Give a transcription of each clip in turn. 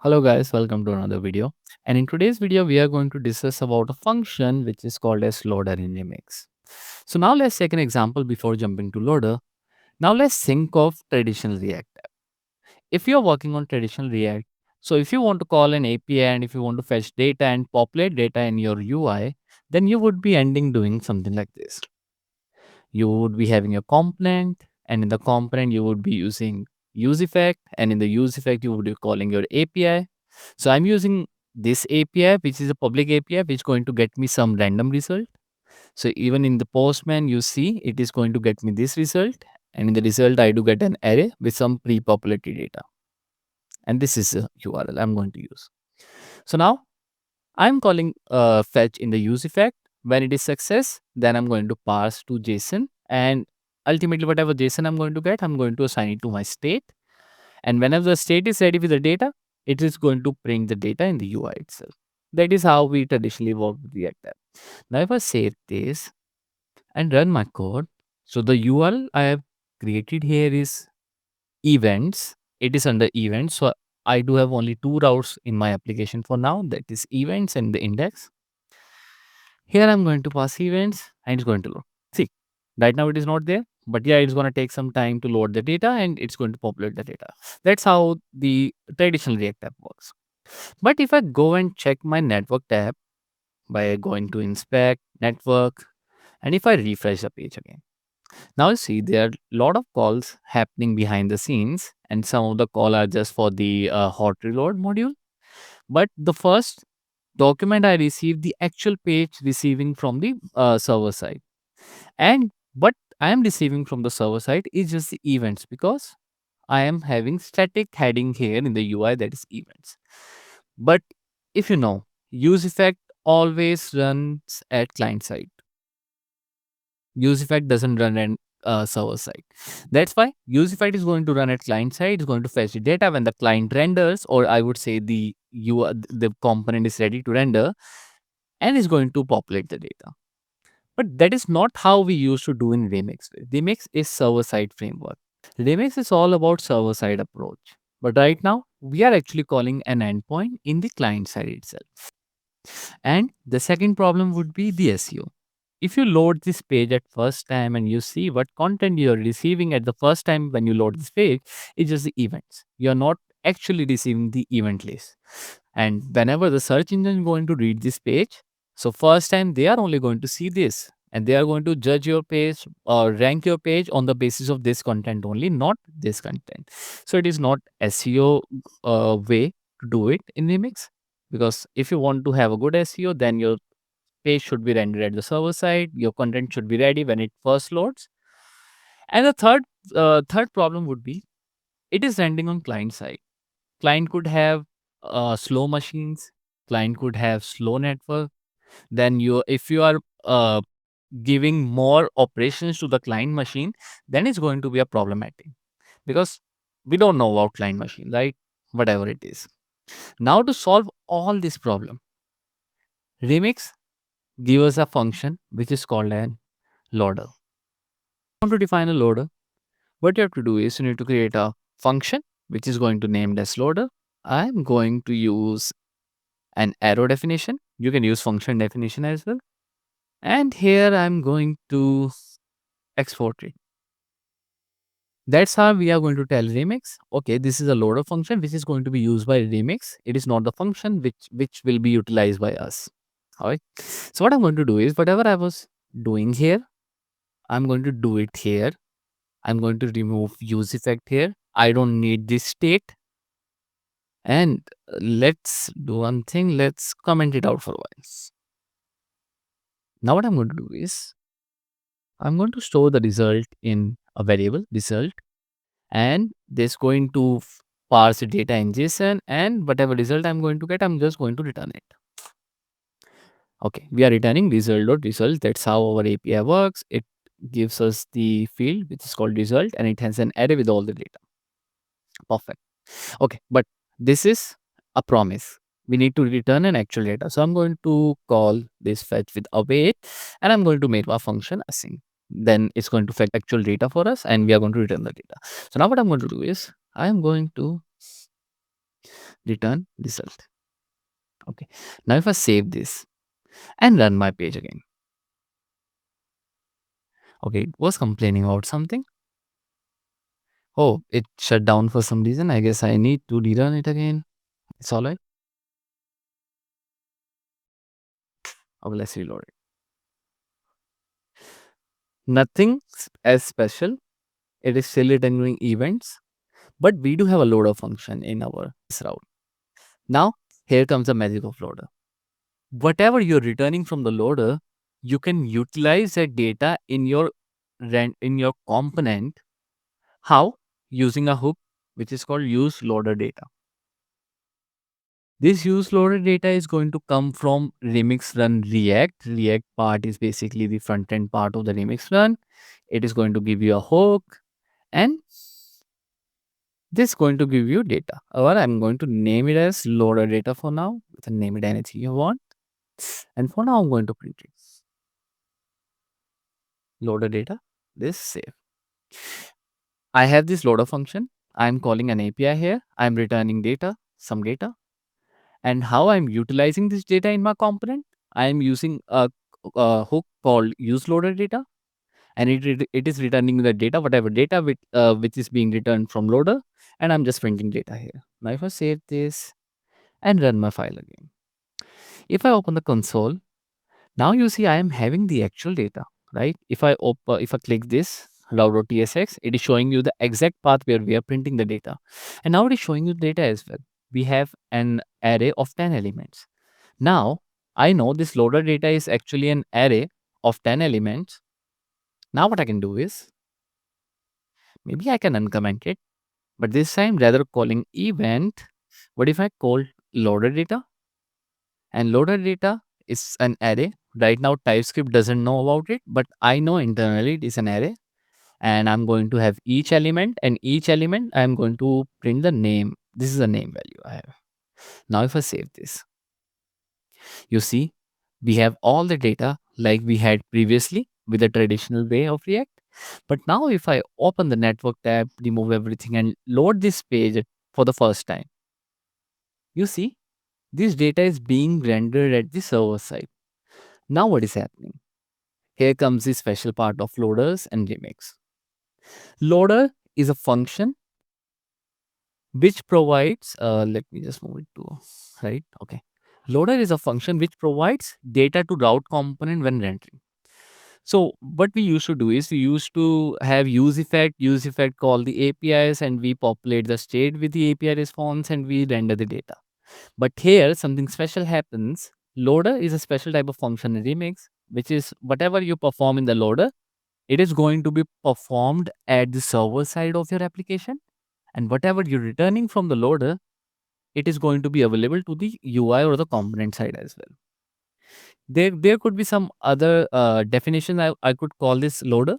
Hello guys, welcome to another video. And in today's video, we are going to discuss about a function which is called as loader in Remix. So now let's take an example before jumping to loader. Now let's think of traditional React. If you're working on traditional React, so if you want to call an API and if you want to fetch data and populate data in your UI, then you would be ending doing something like this. You would be having a component, and in the component you would be using use effect, and in the use effect you would be calling your API. So I'm using this API, which is a public API, which is going to get me some random result. So even in the postman, you see it is going to get me this result, and in the result I do get an array with some pre-populated data, and this is a URL I'm going to use. So now I'm calling fetch in the use effect. When it is success, then I'm going to parse to JSON, and ultimately whatever JSON I'm going to get, I'm going to assign it to my state. And whenever the state is ready with the data, it is going to print the data in the UI itself. That is how we traditionally work with React app. Now if I save this and run my code, so the URL I have created here is events. It is under events. So I do have only two routes in my application for now, that is events and the index. Here I'm going to pass events and it's going to load. See, right now it is not there, but yeah, it's going to take some time to load the data and it's going to populate the data. That's how the traditional React app works. But if I go and check my network tab by going to inspect network, and if I refresh the page again, now you see there are a lot of calls happening behind the scenes, and some of the call are just for the hot reload module. But the first document I received, the actual page receiving from the server side, and what I am receiving from the server side is just the events, because I am having static heading here in the UI, that is events. But if you know, use effect always runs at client side. Use effect doesn't run at server side. That's why use effect is going to run at client side. It's going to fetch the data when the client renders, or I would say the component is ready to render, and is going to populate the data. But that is not how we used to do in Remix. Remix is server side framework. Remix is all about server side approach. But right now, we are actually calling an endpoint in the client side itself. And the second problem would be the SEO. If you load this page at first time and you see what content you are receiving at the first time when you load this page, it's just the events. You are not actually receiving the event list. And whenever the search engine is going to read this page, so first time they are only going to see this, and they are going to judge your page or rank your page on the basis of this content only, not this content. So it is not SEO way to do it in Remix, because if you want to have a good SEO, then your page should be rendered at the server side. Your content should be ready when it first loads. And the third problem would be it is rendering on client side. Client could have slow machines. Client could have slow network. Then if you are giving more operations to the client machine, then it's going to be a problematic, because we don't know about client machine, right? Whatever it is. Now to solve all this problem, Remix give us a function which is called an loader. Want to define a loader, what you have to do is you need to create a function which is going to named as loader. I'm going to use an arrow definition. You can use function definition as well. And here I'm going to export it. That's how we are going to tell Remix, okay, this is a loader function which is going to be used by Remix. It is not the function which will be utilized by us. All right. So what I'm going to do is whatever I was doing here, I'm going to do it here. I'm going to remove use effect here. I don't need this state. And let's do one thing. Let's comment it out for a while. Now what I'm going to do is I'm going to store the result in a variable result, and this going to parse the data in JSON, and whatever result I'm going to get, I'm just going to return it. Okay, we are returning result.result. That's how our API works. It gives us the field which is called result, and it has an array with all the data. Perfect. Okay, but this is a promise. We need to return an actual data. So I'm going to call this fetch with await, and I'm going to make our function async. Then it's going to fetch actual data for us, and we are going to return the data. So now what I'm going to do is I'm going to return result. Okay. Now if I save this and run my page again. Okay, it was complaining about something. Oh, it shut down for some reason. I guess I need to rerun it again. It's all right. Okay, let's reload it. Nothing as special. It is still returning events, but we do have a loader function in our route. Now, here comes the magic of loader. Whatever you're returning from the loader, you can utilize that data in your component. How? Using a hook which is called useLoaderData. This useLoaderData is going to come from Remix Run React. React part is basically the front end part of the Remix Run. It is going to give you a hook, and this is going to give you data. Or I'm going to name it as loader data for now. You can name it anything you want. And for now, I'm going to print it. Loader data. This save. I have this loader function. I'm calling an API here. I'm returning data, some data. And how I'm utilizing this data in my component, I'm using a hook called useLoaderData, and it is returning the data, whatever data which is being returned from loader, and I'm just printing data here. Now if I save this and run my file again, if I open the console, now you see I am having the actual data, right? If I click this route.tsx, it is showing you the exact path where we are printing the data, and now it is showing you data as well. We have an array of 10 elements. Now, I know this loader data is actually an array of 10 elements. Now what I can do is, maybe I can uncomment it, but this time rather calling event, what if I call loader data? And loader data is an array. Right now Typescript doesn't know about it, but I know internally it is an array. And I'm going to have each element, and each element I'm going to print the name. This is the name value I have. Now if I save this, you see, we have all the data like we had previously with the traditional way of React. But now if I open the network tab, remove everything and load this page for the first time, you see this data is being rendered at the server side. Now what is happening? Here comes the special part of loaders and remix. Loader is a function which provides, let me just move it to right. Okay. Loader is a function which provides data to route component when rendering. So what we used to do is we used to have use effect call the APIs, and we populate the state with the API response and we render the data. But here something special happens. Loader is a special type of function in Remix, which is whatever you perform in the loader, it is going to be performed at the server side of your application. And whatever you're returning from the loader, it is going to be available to the UI or the component side as well. There could be some other definition I could call this loader.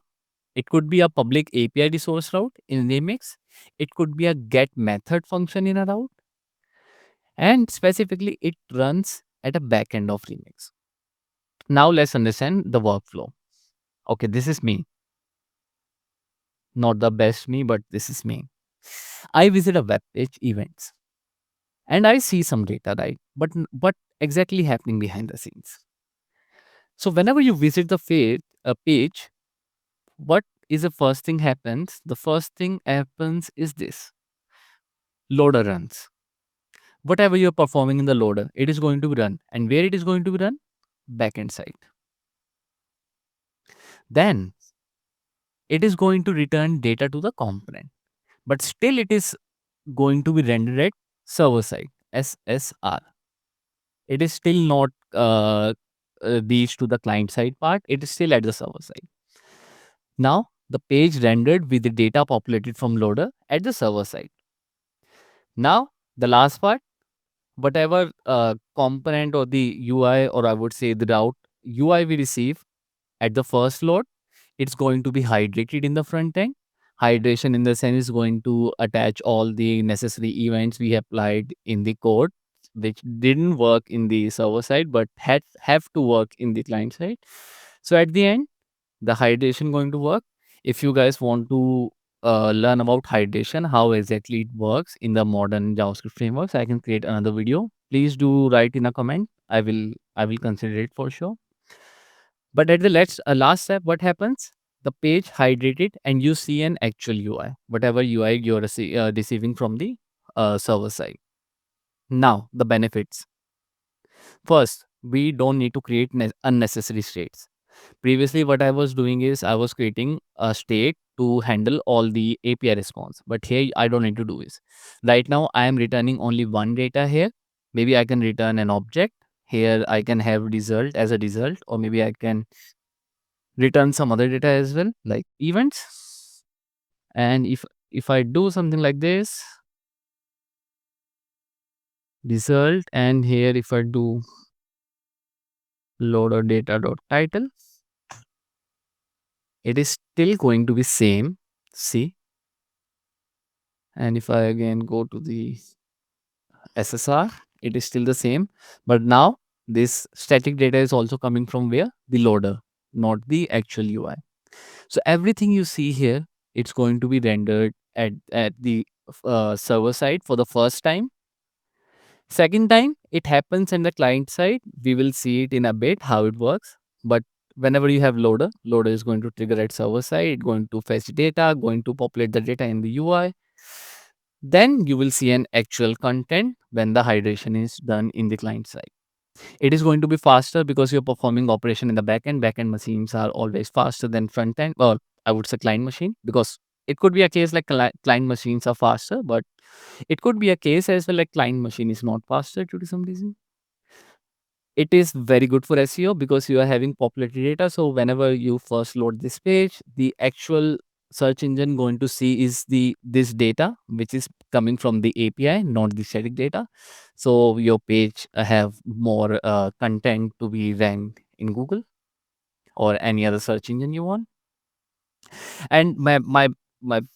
It could be a public API resource route in Remix. It could be a get method function in a route. And specifically, it runs at a backend of Remix. Now let's understand the workflow. Okay, this is me. Not the best me, but this is me. I visit a web page events and I see some data, right? But what exactly happening behind the scenes? So whenever you visit the page, what is the first thing happens? The first thing happens is this: loader runs. Whatever you're performing in the loader, it is going to be run. And where it is going to be run? Backend side. Then it is going to return data to the component. But still it is going to be rendered at server side, SSR. It is still not reached to the client side part. It is still at the server side. Now the page rendered with the data populated from loader at the server side. Now the last part, whatever component or the UI, or I would say the route UI we receive at the first load, it's going to be hydrated in the front end. Hydration in the sense is going to attach all the necessary events we applied in the code, which didn't work in the server side but have to work in the client side. So at the end, the hydration going to work. If you guys want to learn about hydration, how exactly it works in the modern JavaScript frameworks, I can create another video. Please do write in a comment. I will consider it for sure. But at the last step, what happens? The page hydrated and you see an actual UI, whatever UI you're receiving from the server side. Now, the benefits. First, we don't need to create unnecessary states. Previously, what I was doing is I was creating a state to handle all the API response. But here, I don't need to do this. Right now, I am returning only one data here. Maybe I can return an object. Here, I can have result as a result, or maybe I can return some other data as well, like events. And if I do something like this, result, and here if I do loader data dot title, it is still going to be same. See, and if I again go to the SSR, it is still the same. But now this static data is also coming from where? The loader, not the actual UI. So everything you see here, it's going to be rendered at the server side for the first time. Second time, it happens in the client side. We will see it in a bit how it works. But whenever you have loader is going to trigger at server side, going to fetch data, going to populate the data in the UI. Then you will see an actual content when the hydration is done in the client side. It is going to be faster because you're performing operation in the backend. Backend machines are always faster than front end, or I would say client machine, because it could be a case like client machines are faster, but it could be a case as well like client machine is not faster due to some reason. It is very good for SEO because you are having populated data. So whenever you first load this page, the actual search engine going to see is this data which is coming from the API, not the static data. So your page have more content to be ranked in Google or any other search engine you want. And my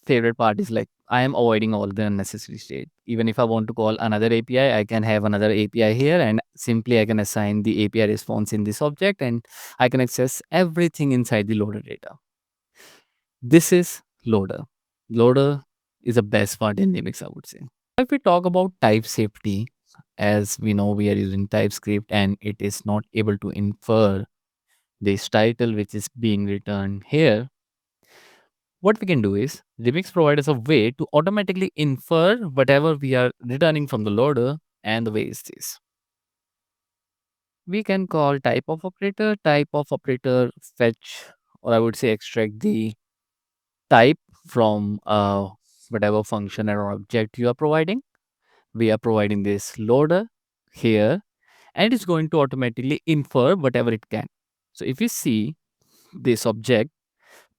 favorite part is like I am avoiding all the unnecessary state. Even if I want to call another API, I can have another API here and simply I can assign the API response in this object and I can access everything inside the loader data. This is loader. Loader is the best part in Remix, I would say. If we talk about type safety, as we know, we are using TypeScript and it is not able to infer this title which is being returned here. What we can do is Remix provides us a way to automatically infer whatever we are returning from the loader, and the way is this. We can call type of operator fetch, or I would say extract the type from whatever function or object you are providing. We are providing this loader here, and it's going to automatically infer whatever it can. So if you see this object,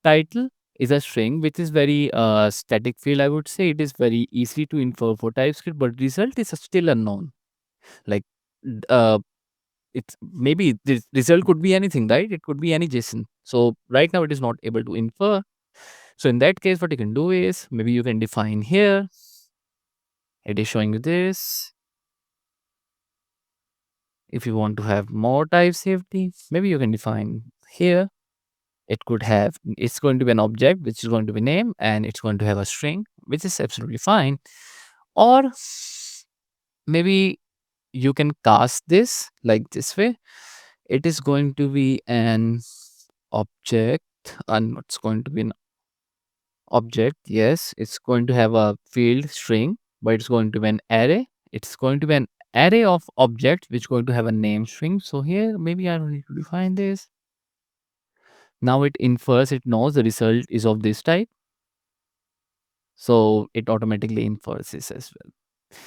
title is a string which is very static field. I would say it is very easy to infer for TypeScript, but result is still unknown. Like uh, it's maybe the result could be anything, right? It could be any JSON. So right now it is not able to infer. So in that case, what you can do is maybe you can define here. It is showing you this. If you want to have more type safety, maybe you can define here. It could have, it's going to be an object which is going to be name and it's going to have a string, which is absolutely fine. Or maybe you can cast this like this way. It is going to be an object, and it's going to be an object. Yes, it's going to have a field string, but it's going to be an array. It's going to be an array of objects which going to have a name string. So here maybe I don't need to define this. Now it infers, it knows the result is of this type. So it automatically infers this as well.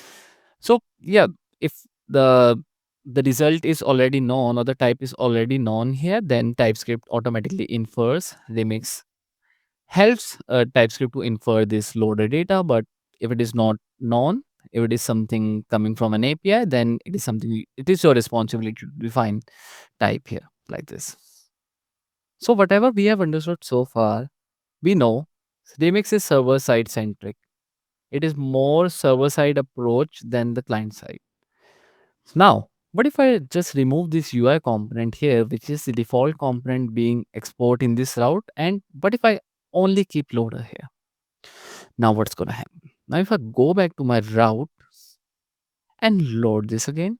So yeah, if the result is already known or the type is already known here, then TypeScript automatically infers. Remix helps TypeScript to infer this loader data. But if it is not known, if it is something coming from an API, then it is something, it is your responsibility to define type here like this. So whatever we have understood so far, we know Remix is server side centric. It is more server side approach than the client side. Now, what if I just remove this UI component here, which is the default component being export in this route? And what if I only keep loader here? Now what's gonna happen? Now if I go back to my route and load this again,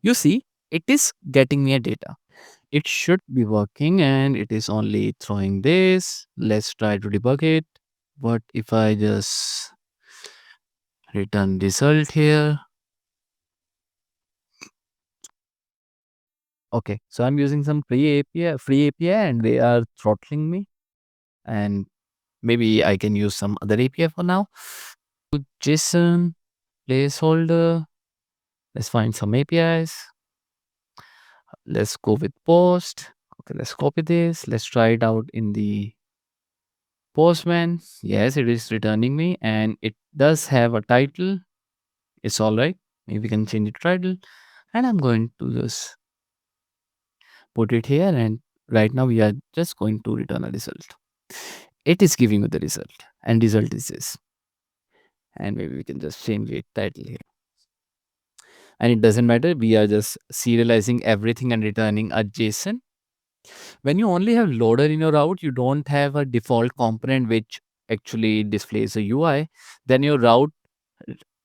you see it is getting me a data. It should be working and it is only throwing this. Let's try to debug it. But if I just return result here, okay, so I'm using some free API and they are throttling me. And maybe I can use some other API for now. JSON placeholder. Let's find some APIs. Let's go with post. Okay, let's copy this. Let's try it out in the Postman. Yes, it is returning me and it does have a title. It's all right. Maybe we can change the title. And I'm going to just put it here. And right now we are just going to return a result. It is giving you the result. And result is this. And maybe we can just change the title here. And it doesn't matter. We are just serializing everything and returning a JSON. When you only have loader in your route, you don't have a default component which actually displays a UI. Then your route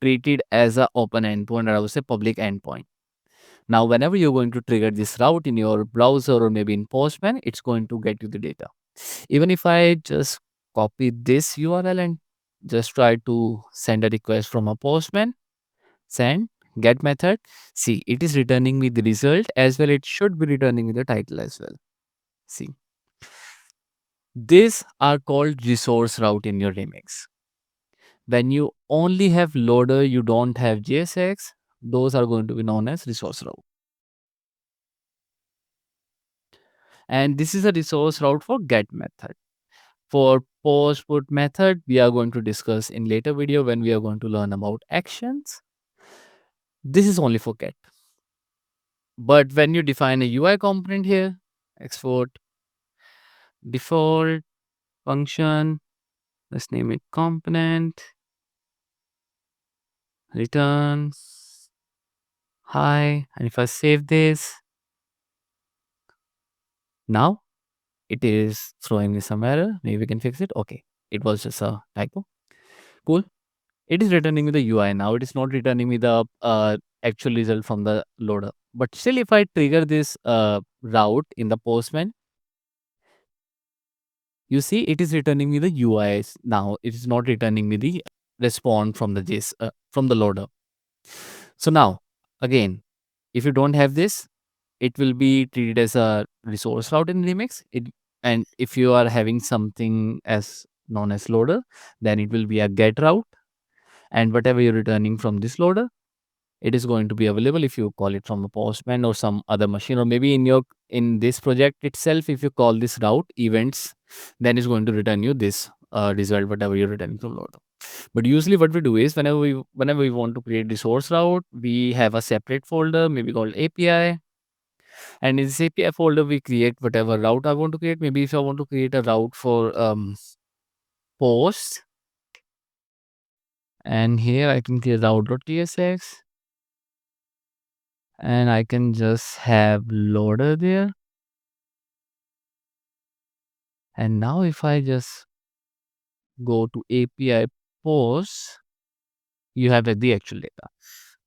treated as a open endpoint, or I would say public endpoint. Now, whenever you're going to trigger this route in your browser or maybe in Postman, it's going to get you the data. Even if I just copy this URL and just try to send a request from a Postman, send get method, see it is returning me the result as well. It should be returning me the title as well. See, these are called resource route in your Remix. When you only have loader, you don't have JSX, those are going to be known as resource route. And this is a resource route for get method. For post put method, we are going to discuss in later video when we are going to learn about actions. This is only for get. But when you define a UI component here, export default function, let's name it component, return hi, and if I save this, now it is throwing me some error. Maybe we can fix it. Okay, it was just a typo. Cool. It is returning me the UI now. It is not returning me the actual result from the loader. But still, if I trigger this route in the Postman, you see it is returning me the UIs now. It is not returning me the response from the from the loader. So now, again, if you don't have this, it will be treated as a resource route in Remix. And if you are having something as known as loader, then it will be a get route. And whatever you're returning from this loader, it is going to be available if you call it from a Postman or some other machine, or maybe in this project itself, if you call this route events, then it's going to return you this result, whatever you're returning from loader. But usually what we do is whenever we want to create resource route, we have a separate folder, maybe called API. And in this API folder, we create whatever route I want to create. Maybe if I want to create a route for post, and here I can create route.tsx, and I can just have loader there. And now if I just go to API post, you have the actual data.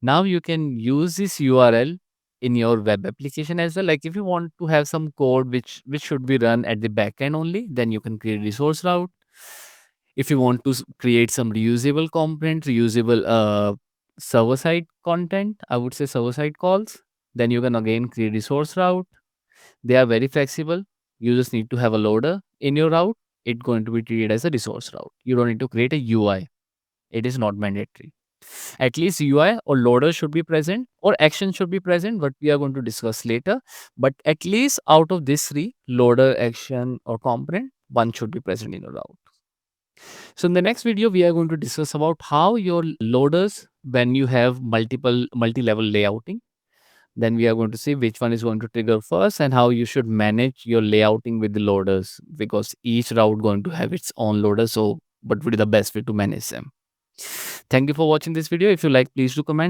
Now you can use this URL in your web application as well. Like if you want to have some code which should be run at the backend only, then you can create resource route. If you want to create some reusable component, reusable server side content, I would say server side calls, then you can again create resource route. They are very flexible. You just need to have a loader in your route. It's going to be treated as a resource route. You don't need to create a UI. It is not mandatory. At least UI or loader should be present or action should be present, but we are going to discuss later. But at least out of these three, loader, action, or component, one should be present in your route. So in the next video, we are going to discuss about how your loaders, when you have multi-level layouting, then we are going to see which one is going to trigger first and how you should manage your layouting with the loaders, because each route going to have its own loader. So what would be the best way to manage them? Thank you for watching this video. If you like, please do comment.